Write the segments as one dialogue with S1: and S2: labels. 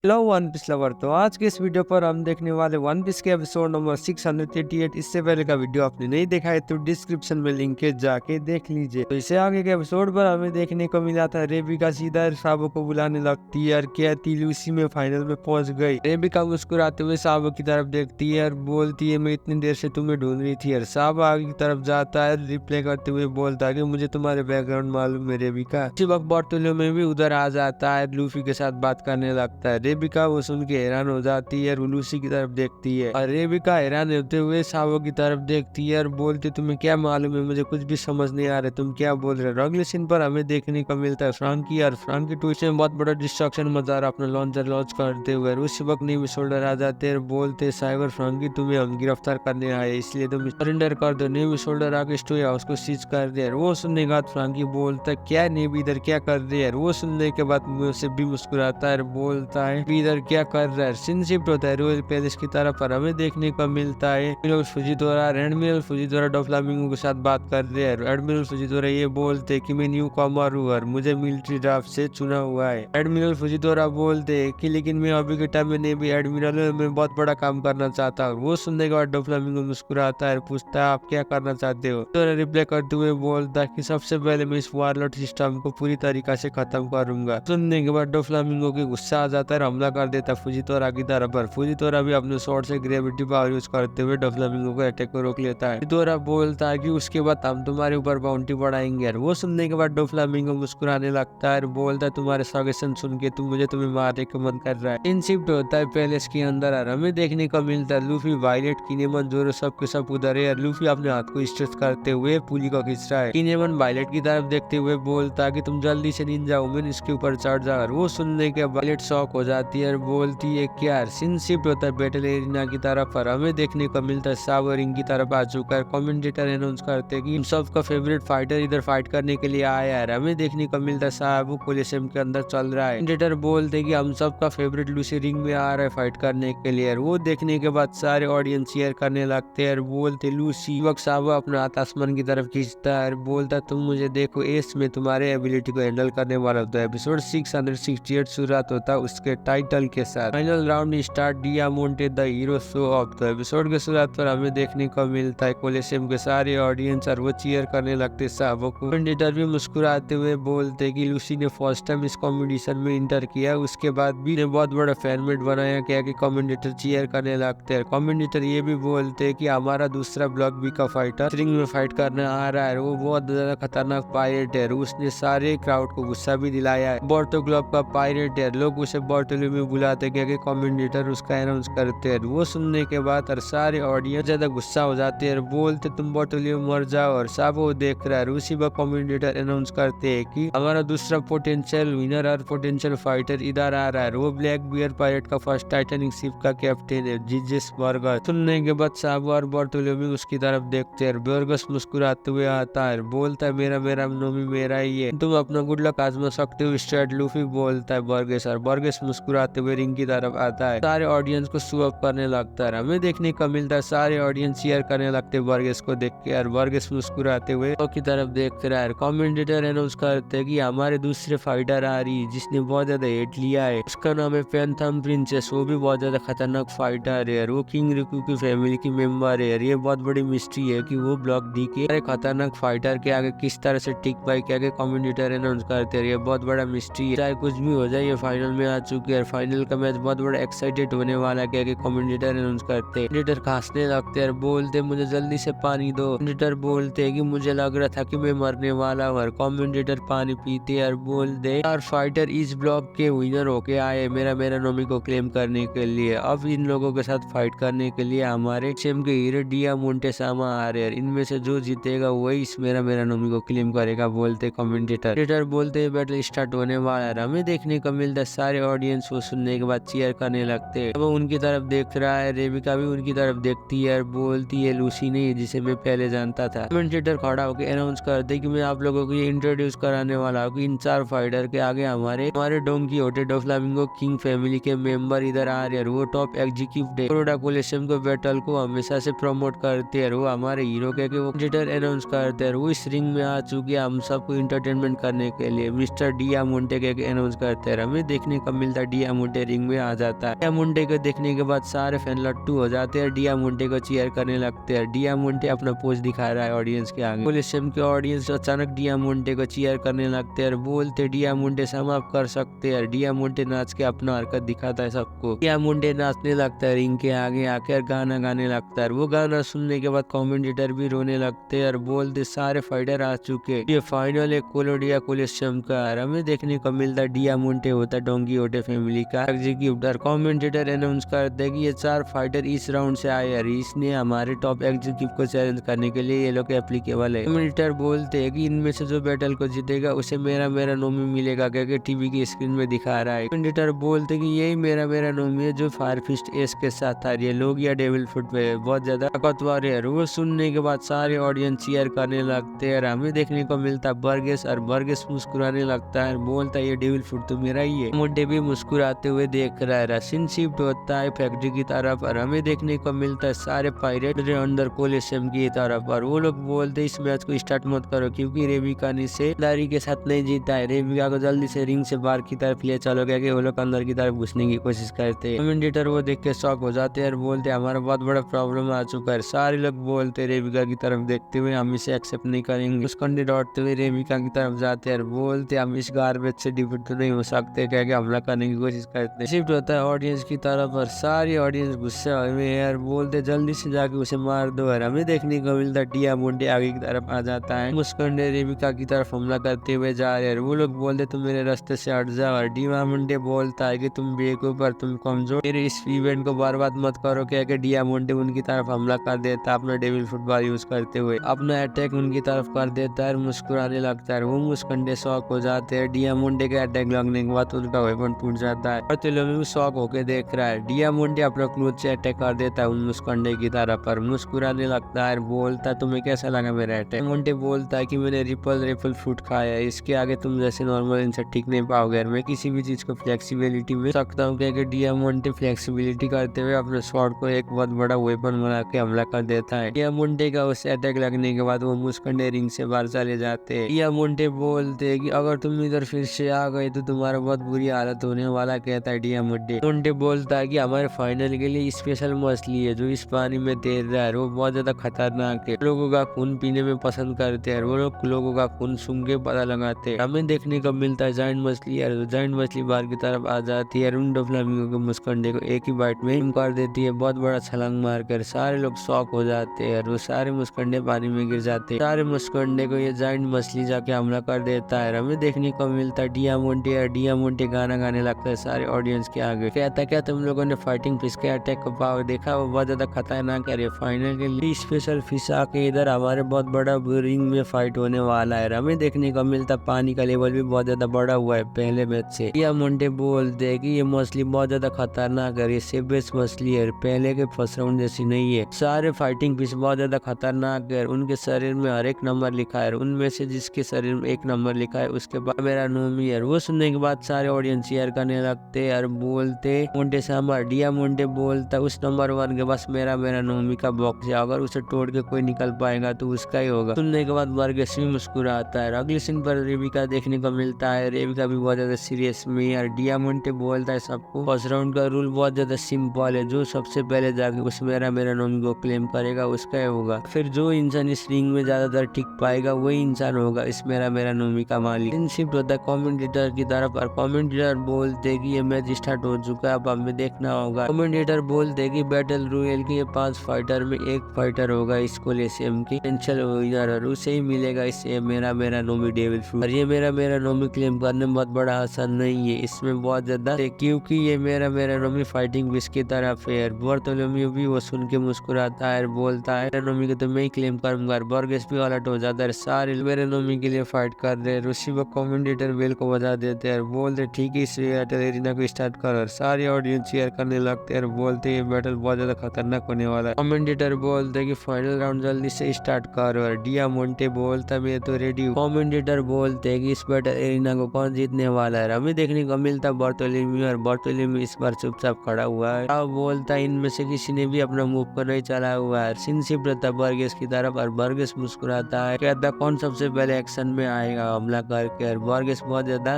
S1: Hello one piece lover. तो आज के इस वीडियो पर हम देखने वाले वन पीस के एपिसोड नंबर 638। इससे पहले का वीडियो आपने नहीं देखा है तो डिस्क्रिप्शन में लिंक है, जाके देख लीजिए। तो इससे आगे के एपिसोड पर हमें देखने को मिला था रेबिका सीधा साबो को बुलाने लगती है और कहती लूसी में फाइनल में पहुंच गई। रेबिका मुस्कुराते हुए साबो की तरफ देखती है और बोलती है मैं इतनी देर से तुम्हें ढूंढ रही थी। और साबो आगे की तरफ जाता है, रिप्लाई करते हुए बोलता है कि मुझे तुम्हारे बैकग्राउंड मालूम है रेबिका। इसी वक्त बर्टोलियो में भी उधर आ जाता है, लूफी के साथ बात करने लगता है। रेबिका वो सुन के हैरान हो जाती है और लूसी की तरफ देखती है और रेबिका हैरान होते हुए साबो की तरफ देखती है और बोलती तुम्हें क्या मालूम है, मुझे कुछ भी समझ नहीं आ रहा तुम क्या बोल रहे हो। अगले सीन पर हमें देखने को मिलता है फ्रांकी और फ्रांकी ट्विस्ट में बहुत बड़ा डिस्ट्रक्शन मचा रहा अपना लॉन्चर लॉन्च करते हुए। उस वक्त नेवी सोल्डर आ जाते हैं, बोलते साइबर फ्रांकी तुम्हें हम गिरफ्तार करने आए इसलिए तुम सरेंडर कर दो। नेवी सोल्डर आके स्टोरी हाउस को सीज कर दे। वो सुनने के बाद फ्रांकी बोलता है क्या नेवी इधर क्या कर रही है। वो सुनने के बाद मुझसे भी मुस्कुराता है, बोलता है इधर क्या कर रहा है। सीन शिफ्ट होता है रॉयल पैलेस की तरफ पर हमें देखने को मिलता है एडमिरल फुजीतोरा डोफ्लामिंगो के साथ बात कर रहे हैं। एडमिरल फुजीतोरा ये बोलते कि मैं न्यू कॉमर हूँ और मुझे मिलिट्री ड्राफ्ट से चुना हुआ है। एडमिरल फुजीतोरा बोलते कि लेकिन मैं अभी के टाइम में नहीं भी एडमिरल में बहुत बड़ा काम करना चाहता हूँ। वो सुनने के बाद डोफ्लामिंगो मुस्कुराता है, पूछता है आप क्या करना चाहते हो। तो रिप्लाई करते हुए बोलता है कि सबसे पहले मैं इस वारलॉट सिस्टम को पूरी तरीका से खत्म करूंगा। सुनने के बाद डोफ्लामिंगो की गुस्सा आ जाता है, हमला कर देता है फुजीतोरा की तरफ पर। फुजीतोरा भी अपने शॉर्ट से ग्रेविटी पावर यूज करते हुए डोफ्लामिंगो को अटैक को रोक लेता है। फुजीतोरा बोलता है कि उसके बाद हम तुम्हारे ऊपर बाउंटी बढ़ाएंगे। वो सुनने के बाद डोफ्लामिंगो मुस्कुराने लगता है, बोलता है तुम्हारे सजेशन सुन के तुम्हें मारने का मन कर रहा है। इन शिफ्ट होता है पैलेस के अंदर और हमें देखने को मिलता है लूफी, वायलेट, किनेमन, जोरो सबके सब उधर है। लूफी अपने हाथ को स्ट्रेच करते हुए पुली को खींच रहा है। किनेमन वायलेट की तरफ देखते हुए बोलता है कि तुम जल्दी से निंजा वुमेन इसके ऊपर चढ़ जा। वो सुनने के वायलेट शॉक हो जाती है और बोलती है क्या। सीन शिफ्ट होता है बैटल एरिना की तरफ पर हमें देखने को मिलता है साबो रिंग की तरफ आ चुका है। कमेंटेटर अनाउंस करते हैं कि हम सबका फेवरेट फाइटर इधर फाइट करने के लिए आया है। हमें देखने को मिलता है साबो कोलिसेम के अंदर चल रहा है। कमेंटेटर बोलते कि हम सबका फेवरेट लूसी रिंग में आ रहा है फाइट करने के लिए। वो देखने के बाद सारे ऑडियंस शेयर करने लगते हैं और बोलते लूसी। वक्त साबो अपना हाथ आसमान की तरफ खींचता है, बोलता तुम मुझे देखो एस में तुम्हारे एबिलिटी को हैंडल करने वाला होता है। एपिसोड 668 शुरुआत होता है उसके टाइटल के साथ। Final round start Diamonte the hero show off. तो एपिसोड के शुरुआत पर हमें देखने को मिलता है कोलिसेम के सारे ऑडियंस और वो चीयर करने लगते साबो को। कमेंटेटर भी मुस्कुराते हुए बोलते कि लूसी ने फर्स्ट टाइम इस कॉम्पिटिशन में इंटर किया, उसके बाद भी ने बहुत बड़ा फैनमेट बनाया क्या कि कमेंटेटर चीयर करने लगते हैं। कमेंटेटर ये भी बोलते कि हमारा दूसरा ब्लॉक बी का फाइटर रिंग में फाइट करने आ रहा है, वो बहुत ज्यादा खतरनाक पायरेट है। उसने सारे क्राउड को गुस्सा भी दिलाया है। बोर्टो क्लब का पायरेट है, लोग उसे बोर्टोलियो में बुलाते क्या कि कमेंटेटर उसका अनाउंस करते हैं। वो सुनने के बाद और सारे ऑडियंस ज्यादा गुस्सा हो जाते हैं, बोलते तुम बोर्टोलियो मर जाओ। और साबो देख रहा है। उसी वक्त कमेंटेटर अनाउंस करते हैं कि हमारा दूसरा पोटेंशियल विनर और पोटेंशियल फाइटर इधर आ रहा है। वो ब्लैक बियर पायरेट का फर्स्ट टाइटैनिक शिप का कैप्टन है, जीजेस बर्गस। सुनने के बाद साबो और बोर्टोलियो भी उसकी तरफ देखते हैं। बर्गस मुस्कुराते हुए आता है, बोलता है मेरा नोमी मेरा ही है, तुम अपना गुड लक आजमा सकते हो स्ट्रेट। लूफी बोलता है बर्गस और बर्गस मुस्कुराते हुए रिंग की तरफ आता है। सारे ऑडियंस को शो अप करने लगता है। हमें देखने को मिलता है सारे ऑडियंस शेयर करने लगते हैं बर्गस को देख के और बर्गस मुस्कुराते हुए की तरफ देख रहा है। कमेंटेटर अनाउंस करते हैं कि हमारे दूसरे फाइटर आ रही है जिसने बहुत ज्यादा हेट लिया है, उसका नाम है पैंथम प्रिंसेस। वो भी बहुत ज्यादा खतरनाक फाइटर है, वो किंग रिकू की फैमिली की मेंबर है। ये बहुत बड़ी मिस्ट्री है कि वो ब्लॉक डी के खतरनाक फाइटर के आगे किस तरह से टिक पाई क्या के कमेंटेटर अनाउंस करते हैं। ये बहुत बड़ा मिस्ट्री है, चाहे कुछ भी हो जाए ये फाइनल में आ चुके हैं। फाइनल का मैच बहुत बड़ा एक्साइटेड होने वाला है क्या के कमेंटेटर अनाउंस करते हैं। कमेंटेटर खांसने लगते हैं, बोलते मुझे जल्दी से पानी दो। कमेंटेटर बोलते हैं कि मुझे लग रहा था कि मैं मरने वाला हूँ। कमेंटेटर पानी पीते और बोलते यार फाइटर इस ब्लॉक के विनर होके आए मेरा नोमी को क्लेम करने के लिए। अब इन लोगों के साथ फाइट करने के लिए हमारे सेम के हीरो डियामोंटे सामा आ रहे हैं। इनमें से जो जीतेगा वही इस मेरा नोमी को क्लेम करेगा, बोलते कमेंटेटर। बोलते बैटल स्टार्ट होने वाला है। हमें देखने को मिलता है सारे ऑडियंस को सुनने के बाद चीयर करने लगते हैं। वो उनकी तरफ देख रहा है, रेबिका भी उनकी तरफ देखती है और बोलती है लूसी नहीं जिसे मैं पहले जानता था। कमेंटेटर खड़ा होकर अनाउंस करते कि मैं आप लोगों को ये इंट्रोड्यूस कराने वाला हूँ कि इन 4 फाइटर के आगे हमारे डोंकी होटे डोफ्लामिंगो किंग फैमिली के मेंबर इधर आ रहे हैं। वो टॉप एग्जीक्यूटिव कोरोडा कोलिसेम को बैटल को हमेशा से प्रमोट करते हैं। वो हमारे हीरो के वो कमेंटेटर अनाउंस करते हैं वो इस रिंग में आ चुके हैं हम सबको इंटरटेनमेंट करने के लिए। मिस्टर डियामोंटे के अनाउंस करते हैं। हमें देखने को मिलता है डियामोंटे रिंग में आ जाता है। डियामोंटे को देखने के बाद सारे फैन लट्टू हो जाते हैं, डियामोंटे को चीयर करने लगते हैं। डियामोंटे अपना पोज दिखा रहा है ऑडियंस के आगे। कोलिशियम के ऑडियंस अचानक डियामोंटे को चीयर करने लगते हैं और बोलते डियामोंटे समाप्त कर सकते हैं। डियामोंटे नाच के अपना हरकत दिखाता है सबको। डियामोंटे नाचने लगता है रिंग के आगे आकर गाना गाने लगता है। वो गाना सुनने के बाद कमेंटेटर भी रोने लगते हैं और बोलते सारे फाइटर आ चुके, ये फाइनल है कोलोडिया कोलिशियम का। हमें देखने को मिलता है डियामोंटे होता है डॉन कीहोटे फैमिली का एग्जीक्यूटिव। कमेंटेटर अनाउंस करते हैं कि ये 4 फाइटर इस राउंड से आए और इसने हमारे टॉप एग्जीक्यूटिव को चैलेंज करने के लिए ये लोग एप्लीकेबल है। कमेंटेटर बोलते हैं कि इनमें से जो बैटल को जीतेगा उसे मेरा नोमी मिलेगा, क्योंकि टीवी की स्क्रीन में दिखा रहा है। कमेंटेटर बोलते हैं कि यही मेरा नोमी है जो फायर फिस्ट एस के साथ था। ये लोग या डेविल फुट पे बहुत ज्यादा ताकतवर है। वो सुनने के बाद सारे ऑडियंस चीयर करने लगते हैं। हमें देखने को मिलता है बर्गेस, और बर्गेस मुस्कुराने लगता है, बोलता है ये डेविल फुट तो मेरा ही है। मोंटे भी मुस्कुराते हुए देख रहा है। सीन शिफ्ट होता है फैक्ट्री की तरफ और हमें देखने को मिलता है सारे पायरेट अंदर कोलिशियम की तरफ। और वो लोग बोलते इस मैच को स्टार्ट मत करो क्योंकि रेबिका ने से दारी के साथ नहीं जीता है। रेबिका को जल्दी से रिंग से बाहर की तरफ ले चलो, क्योंकि वो लोग अंदर की तरफ घुसने की कोशिश करते हैं। कमेंटेटर वो देख के शॉक हो जाते हैं और बोलते हमारा बहुत बड़ा प्रॉब्लम आ चुका है। सारे लोग बोलते रेबिका की तरफ देखते हुए हम इसे एक्सेप्ट नहीं करेंगे। उस कंडे दौड़ते हुए रेबिका की तरफ जाते हैं और बोलते हम इस गार्बेज से डिफीट तो नहीं हो सकते, क्या हमला करने की कोशिश करते हैं। शिफ्ट होता है ऑडियंस की तरफ और सारी ऑडियंस गुस्से में है और बोलते जल्दी से जाके उसे मार दो। और हमें देखने को मिलता है डियामोंटे आगे की तरफ आ जाता है। मुस्कंडे रेबिका की तरफ हमला करते हुए जा रहे हैं। वो लोग बोलते तुम मेरे रास्ते से हट जाओ। और डियामोंटे बोलता है कि तुम बेवकूफ और तुम कमजोर, मेरे इस इवेंट को बर्बाद मत करो, क्या डियामोंटे उनकी तरफ हमला कर देता है अपना डेविल फुटबॉल यूज करते हुए। अपना अटैक उनकी तरफ कर देता है, मुस्कुराने लगता है। वो मुस्कंडे शॉक हो जाते हैं। डियामोंटे के अटैक लगने के बाद उनका वेपन टूट जाता है। बार्थोलोम्यू शॉक होकर देख रहा है। डियामोंटे अपना क्लोथ से अटैक कर देता है उन मुस्कंडे की तरफ पर, मुस्कुराने लगता है, बोलता है तुम्हें कैसा लगा मेरा अटैक। डियामोंटे बोलता है कि मैंने रिपल फ्रूट खाया है, इसके आगे तुम जैसे नॉर्मल इनसे ठीक नहीं पाओगे। मैं किसी भी चीज को फ्लेक्सिबिलिटी में सकता हूँ, क्योंकि डियामोंटे फ्लेक्सिबिलिटी करते हुए अपने शॉर्ट को एक बहुत बड़ा वेपन बना के हमला कर देता है। डियामोंटे का उसे अटैक लगने के बाद वो मुस्कंडे रिंग से बाहर चले जाते हैं। डियामोंटे बोलते हैं कि अगर तुम इधर फिर से आ गए तो तुम्हारा बहुत बुरी हालत होने वाला, कहता है डियामोंटे बोलता है कि हमारे फाइनल के लिए स्पेशल मछली है जो इस पानी में तैर रहा है, वो बहुत ज्यादा खतरनाक है, लोगों का खून पीने में पसंद करते हैं, वो लोग लोगों का खून सूंघ के पता लगाते हैं। हमें देखने को मिलता है जायंट मछली है, जायंट मछली बाहर की तरफ आ जाती है। उन फ्लामिंगो के मुस्कंडे को एक ही बाइट में कर देती है, बहुत बड़ा छलांग मारकर। सारे लोग शॉक हो जाते हैं और वो सारे मुस्कंडे पानी में गिर जाते हैं। सारे मुस्कंडे को ये जायंट मछली जाके हमला कर देता है। हमें देखने को मिलता है डियामोंटे गाना गाने लगता है सारे ऑडियंस के आगे, कहता क्या तुम लोगों ने फाइटिंग फिश के अटैक को पावर देखा, वो बहुत ज्यादा खतरनाक है। फाइनल के लिए स्पेशल फिश आके इधर हमारे बहुत बड़ा रिंग में फाइट होने वाला है। हमें देखने को मिलता पानी का लेवल भी बहुत ज्यादा बढ़ा हुआ है पहले मैच से। डियामोंटे बोलते हैं कि ये मछली बहुत ज्यादा खतरनाक है, ये सेबेस मछली है, पहले के फर्स्ट राउंड जैसी नहीं है। सारे फाइटिंग फिश बहुत ज्यादा खतरनाक है, उनके शरीर में हर एक नंबर लिखा है, उनमें से जिसके शरीर में 1 नंबर लिखा है उसके बाद मेरा नोमी है। वो सुनने के बाद सारे ऑडियंस शेयर करने लगते और बोलते मोंटे सामा। डियामोंटे बोलता उस नंबर 1 के पास मेरा नोमी का बॉक्स है, अगर उसे तोड़ के कोई निकल पाएगा तो उसका ही होगा। सुनने के बाद बर्गेस भी मुस्कुराता है। अगले सीन पर रेबिका देखने को मिलता है, रेबिका भी बहुत ज्यादा सीरियस में और डियामोंटे बोलता है सबको फर्स्ट राउंड का रूल बहुत ज्यादा सिंपल है, जो सबसे पहले जाके उस मेरा नोमी को क्लेम करेगा उसका ही होगा, फिर जो इंसान इस रिंग में ज्यादातर टिक पाएगा वही इंसान होगा इस मेरा नोमी का मालिक। शिफ्ट होता है कमेंटेटर की तरफ और कमेंटेटर बोलते कि ये मैच स्टार्ट हो चुका है, अब हमें देखना होगा। कमेंटेटर बोलते कि बैटल रॉयल के 5 फाइटर में 1 फाइटर होगा इस कोलिशियम की पोटेंशियल विनर और उसे ही मिलेगा इसे मेरा नोमी डेविल फ्रूट। और ये मेरा नोमी क्लेम करने में बहुत बड़ा आसान नहीं है, इसमें बहुत ज्यादा क्योंकि ये मेरा नोमी फाइटिंग विश की तरफ है। बार्थोलोम्यू भी वो सुन के मुस्कुराता है और बोलता है नोमी को तो मैं ही क्लेम करूंगा। बर्गेस भी अलर्ट हो जाता है, सारे मेरे नोमी के लिए फाइट कर रहे हैं। ऋषि व कमेंटेटर बेल को बजा देते हैं, बोलते ठीक है इस बैटल एरिना को स्टार्ट करो। सारे ऑडियंस चीयर करने लगते हैं, बोलते ये बैटल बहुत ज्यादा खतरनाक होने वाला है। कमेंटेटर बोलते कि फाइनल राउंड जल्दी से स्टार्ट करो और डियामोंटे बोलता मैं तो रेडी हूँ। कमेंटेटर बोलते हैं कि इस बैटल एरिना को कौन जीतने वाला है। हमें देखने को मिलता है बार्थोलोम्यू और बार्थोलोम्यू इस बार चुपचाप खड़ा हुआ है। अब बोलता है इनमें से किसी ने भी अपना मूव को नहीं चला हुआ है। सीन शिफ्ट रहता है बर्गेस की तरफ और बर्गेस मुस्कुराता है, कहता कौन सबसे पहले एक्शन में आएगा हमला करके। और बर्गेस बहुत ज्यादा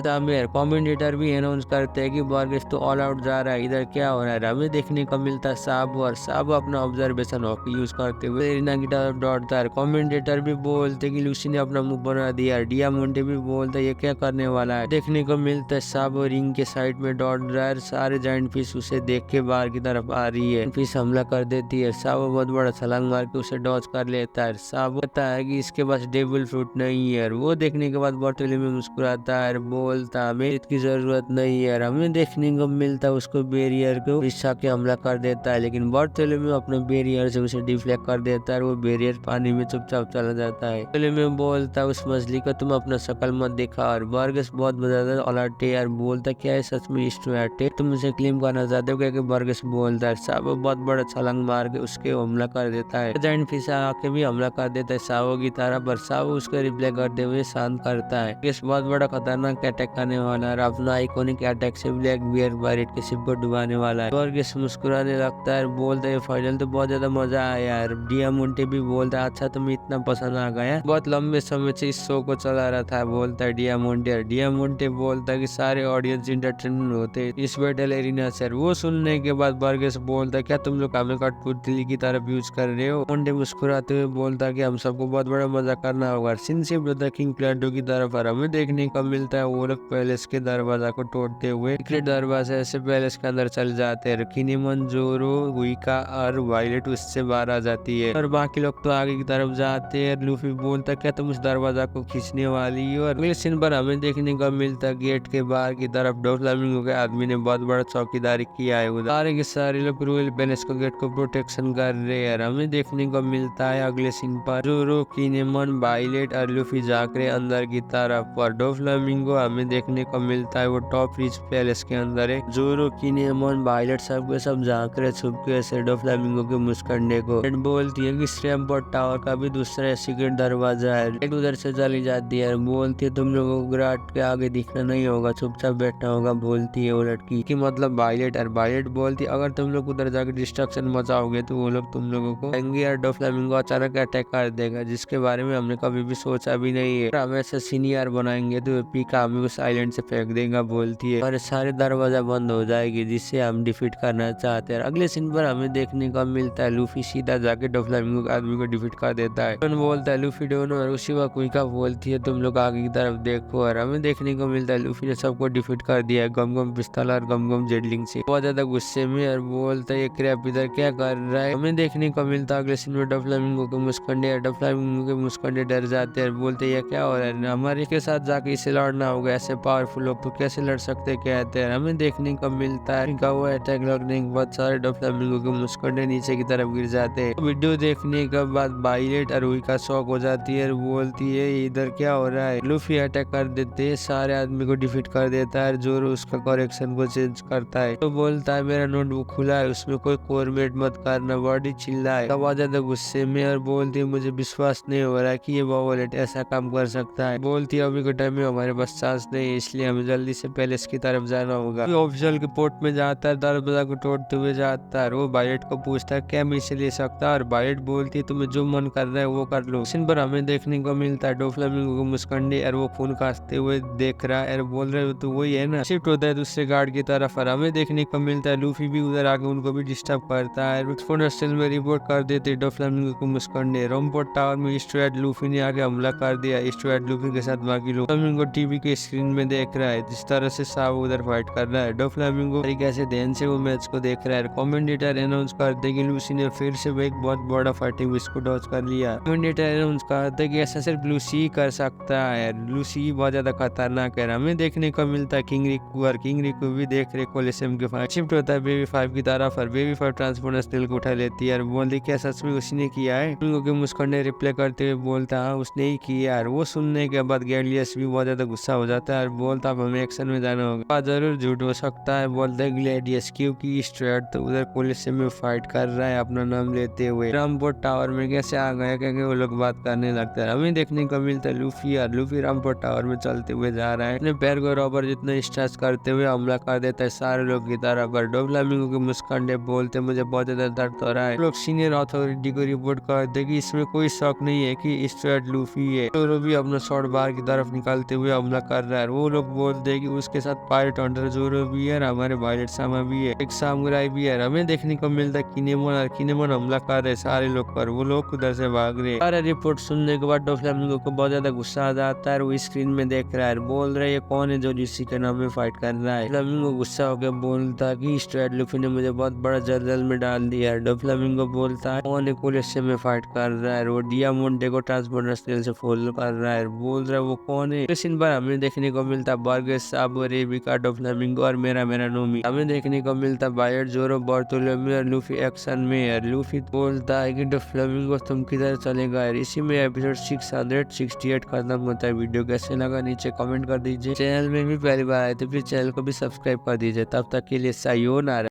S1: कमेंटेटर भी अनाउंस कर करते हैं कि बॉर्गेस तो ऑल आउट जा रहा है, इधर क्या हो रहा है। हमें देखने को मिलता है साबो, और साबो अपना ऑब्जर्वेशन हॉकी यूज करते हुए एरिना की तरफ दौड़ता है। कमेंटेटर भी बोलते कि लूसी ने अपना मुंह बना दिया। डियामोंटे भी बोलता है ये क्या करने वाला है। देखने को मिलता है साबो रिंग के साइड में दौड़ रहा है। सारे जायंट फिश उसे देख के बाहर की तरफ आ रही है। फिश हमला कर देती है। साबो बहुत बड़ा छलांग मार के उसे डॉज कर लेता है। साबो कहता है कि इसके पास डेविल फ्रूट नहीं है। वो देखने के बाद बार्थोलोम्यू मुस्कुराता है, बोलता है हमें इसकी जरूरत नहीं है। हमें देखने को मिलता है उसको बैरियर को रिश्ता के हमला कर देता है, लेकिन बार्थोलोम्यू अपने बैरियर से उसे डिफ्लेक्ट कर देता है। वो बैरियर पानी में चुपचाप चला जाता है। बार्थोलोम्यू बोलता है उस मछली को तुम अपना शकल मत दिखा। और बर्गस बहुत ज्यादा अलर्ट है यार, बोलता क्या है सच में स्टुअर्ट है, तुम उसे क्लेम करना चाहते हो क्या। बर्गस बोलता है। साबो बहुत बड़ा छलांग मार के उसके हमला कर देता है। जायंट फिश आके भी हमला कर देता है साबो की तरफ, पर साबो उसको रिप्लाई करते हुए शांत करता है। इस बहुत बड़ा खतरनाक अटैक करने वाला है, अपना आइकॉनिक अटैक से ब्लैक बियर पायरेट के शिप को डुबाने वाला है। बर्गस मुस्कुराने लगता है, बोलता है फाइनल तो बहुत ज्यादा मजा आया यार। डियामोंटे भी बोलता है अच्छा तुम्हें इतना पसंद आ गया, बहुत लंबे समय से इस शो को चला रहा था, बोलता है डियामोंटे। डियामोंटे बोलता है कि सारे ऑडियंस इंटरटेनमेंट होते इस बैटल एरिना से। वो सुनने के बाद बर्गस बोलता है क्या तुम लोग हमें कठपुतली की तरफ यूज कर रहे हो। मोंटे मुस्कुराते हुए बोलता है कि हम सबको बहुत बड़ा मजा करना होगा। सिंसिप ब्रदर किंग प्लेटो की तरफ हमें देखने को मिलता है वो लोग पैलेस के दरवाजा को तोड़ते हुए सीक्रेट दरवाजे से पैलेस के अंदर चल जाते हैं। किनेमन, जोरो, हुइका और वायलेट उससे बाहर आ जाती है और बाकी लोग तो आगे की तरफ जाते हैं। लूफी बोलता है क्या तुम उस दरवाजा को खींचने वाली हो। और अगले सीन पर हमें देखने को मिलता है गेट के बाहर की तरफ डोफ्लामिंगो के आदमी ने बहुत बड़ा चौकीदारी किया है। उधर सारे के सारे लोग रॉयल पैलेस को गेट को प्रोटेक्शन कर रहे हैं। हमें देखने को मिलता है अगले सीन पर जोरो, किनेमन, वायलेट और लूफी जाकर अंदर की तरफ, और डोफ्लामिंगो हमें देखने को मिलता है वो टॉप रिच पैलेस के अंदर है। जोरो, किनेमन, वायलेट सब झांक रहे छुपके से डोफ्लामिंगो के मुस्कंडे को। बोलती है कि स्टैम्पफोर्ड टावर का भी दूसरा सीक्रेट दरवाजा है। उधर से चली जाती है, बोलती है तुम लोगों को ग्राट के आगे दिखना नहीं होगा, चुपचाप बैठना होगा, बोलती है वो लड़की कि मतलब वायलेट। और वायलेट बोलती है अगर तुम लोग उधर जाकर डिस्ट्रक्शन मचाओगे तो वो लोग तुम लोगों को एंगी और डोफ्लामिंगो अचानक अटैक कर देगा, जिसके बारे में हमने कभी भी सोचा भी नहीं है। हम ऐसे सीनियर बनाएंगे तो पीका हमें उस आइलैंड से फेंक देगा, बोलती है, और सारे दरवाजा बंद हो जाएगी जिससे हम डिफीट करना चाहते हैं। अगले सीन पर हमें देखने को मिलता है लूफी सीधा जाके डोफ्लामिंगो के आदमी को डिफीट कर देता है। बोलता है लूफी डोनो, और उसी वक्त कुइका बोलती है तुम लोग आगे की तरफ देखो। और हमें देखने को मिलता है लूफी ने सबको डिफीट कर दिया है गम गम पिस्तौल और गम गम जेडलिंग से, बहुत ज्यादा गुस्से में। और बोलता है ये क्रैप इधर क्या कर रहा है। हमें देखने को मिलता है अगले सीन में डोफ्लामिंगो के मुस्कंडे डर जाते हैं, बोलते ये क्या हो रहा है, हमारे के साथ जाके इसे लड़ना होगा, ऐसे पावरफुल लोग तो कैसे लड़ सकते कहते हैं। हमें देखने को मिलता है अटैक लगने के बाद सारे डोफ्लामिंगो के मुस्कंडे नीचे की तरफ गिर जाते हैं। वीडियो देखने के बाद वायलेट और हुइका शॉक हो जाती है, बोलती है इधर क्या हो रहा है। लूफी अटैक कर देते हैं, सारे आदमी को डिफीट कर देता है। जोरो उसका करेक्शन को चेंज करता है तो बोलता है मेरा नोटबुक खुला है, उसमें कोई कोरमेट मत करना, बॉडी चिल्ला है बहुत ज्यादा गुस्से में। और बोलती है मुझे विश्वास नहीं हो रहा है कि ये वायलेट ऐसा काम कर सकता है। बोलती है अभी के टाइम में हमारे पास चांस नहीं है, इसलिए हमें जल्दी से पैलेस की तरफ जाना होगा। ऑफिशियल के पोर्ट में जाता है, दरवाजा को तोड़ते हुए जाता है। वो वायलेट को पूछता है क्या मैं इसे ले सकता है। और वायलेट बोलती है तुम्हें जो मन कर रहा है वो कर लो। सीन पर हमें देखने को मिलता है डोफ्लामिंगो को मुस्कंडे और वो खून खांसते हुए देख रहा है और बोल रहे हो तो वही है ना। शिफ्ट होता है दूसरे गार्ड की तरफ और हमें देखने को मिलता है लूफी भी उधर आके उनको भी डिस्टर्ब करता है। सेल में रिपोर्ट कर देते डोफ्लामिंगो को मुस्कंडे। रोमपोर्ट टावर में स्टुअर्ट लूफी ने आके हमला कर दिया। स्टुअर्ट लूफी के साथ बाकी लोग डोफ्लामिंगो टीवी के स्क्रीन में देख रहा है जिस तरह से साबो उधर फाइट कर रहा है। डोफ्लामिंगो तरीके से ध्यान से वो मैच को देख रहा है। कमेंटेटर अनाउंस करते कि लूसी ने फिर से एक बहुत बड़ा फाइटिंग विस्को डॉज कर लिया। कमेंटेटर अनाउंस करते कि ऐसा सिर्फ लूसी कर सकता है, लूसी बहुत ज्यादा खतरनाक है। हमें देखने को मिलता है किंग रिकू और किंग रिकू भी देख रहे कोलिसियम के फाइट। शिफ्ट होता है बेबी 5 की तरफ और बेबी 5 ट्रांसपोर्टर स्टील को उठा लेती है और बोलती क्या सच में उसी ने किया है। उनको मुस्कंडे रिप्लाई करते हुए बोलता हाँ उसने ही किया। और वो सुनने के बाद गैलियस भी बहुत ज्यादा गुस्सा हो जाता है और बोलता अब हमें एक्शन में जाना होगा। जरूर झूठ हो सकता है, बोलता है ग्लैडियस क्योंकि स्ट्रेट तो उधर कोलिसियम में फाइट कर रहा है अपना नाम लेते हुए। रामपोर्ट टावर में कैसे आ गया क्योंकि वो लोग बात करने लगता है। हमें देखने को मिलता है लूफी और लूफी रामपोर्ट टावर में चलते हुए जा रहा है। अपने पैर को रॉबर जितना स्ट्रेच करते हुए हमला कर देता है सारे लोग की तरफ। पर डोफ्लामिंगो के मुस्कंडे बोलते मुझे बहुत ज्यादा दर्द हो रहा है। लोग सीनियर अथॉरिटी को रिपोर्ट करते कि इसमें कोई शक नहीं है कि स्ट्रेट लूफी है। तो भी अपना शॉर्ट बार की तरफ निकालते हुए हमला कर रहा है। वो लोग बोलते कि उसके साथ पायरेट हंटर जोरो भी है, हमारे वायलेट सामा भी है, एक सामुराई भी है। हमें देखने को मिलता है किनेमोन, और किनेमोन हमला कर रहे सारे लोग पर, वो लोग उधर से भाग रहे। सारे रिपोर्ट सुनने के बाद डोफ्लामिंगो को बहुत ज्यादा गुस्सा आ जाता है। वो स्क्रीन में देख रहा है, बोल रहा है ये कौन है जो जिसी के नाम में फाइट कर रहा है। फ्लामिंगो गुस्सा होकर बोलता है कि स्ट्रेट लूफी ने मुझे बहुत बड़ा जर्जल में डाल दिया है। डोफ्लामिंगो बोलता है कौन है कोलेशियम में फाइट कर रहा है, वो डियामोंटे को ट्रांसपोर्टर स्केल से फॉलो कर रहा है। बोल रहा है वो कौन है। इस सीन पर हमें देखने को मिलता है बर्गेस, साबो, रेबिका, डोफ्लामिंगो और मेरा नोमी। हमें देखने को मिलता है वायलेट, जोरो, बार्थोलोम्यू और लूफी एक्शन में है। लूफी बोलता है कि डोफ्लामिंगो तुम किधर चले गए। इसी में एपिसोड 668 खत्म होता है। वीडियो कैसे लगा नीचे कमेंट कर दीजिए। चैनल में भी पहली बार आए तो फिर चैनल को भी सब्सक्राइब कर दीजिए। तब तक के लिए सायोनारा।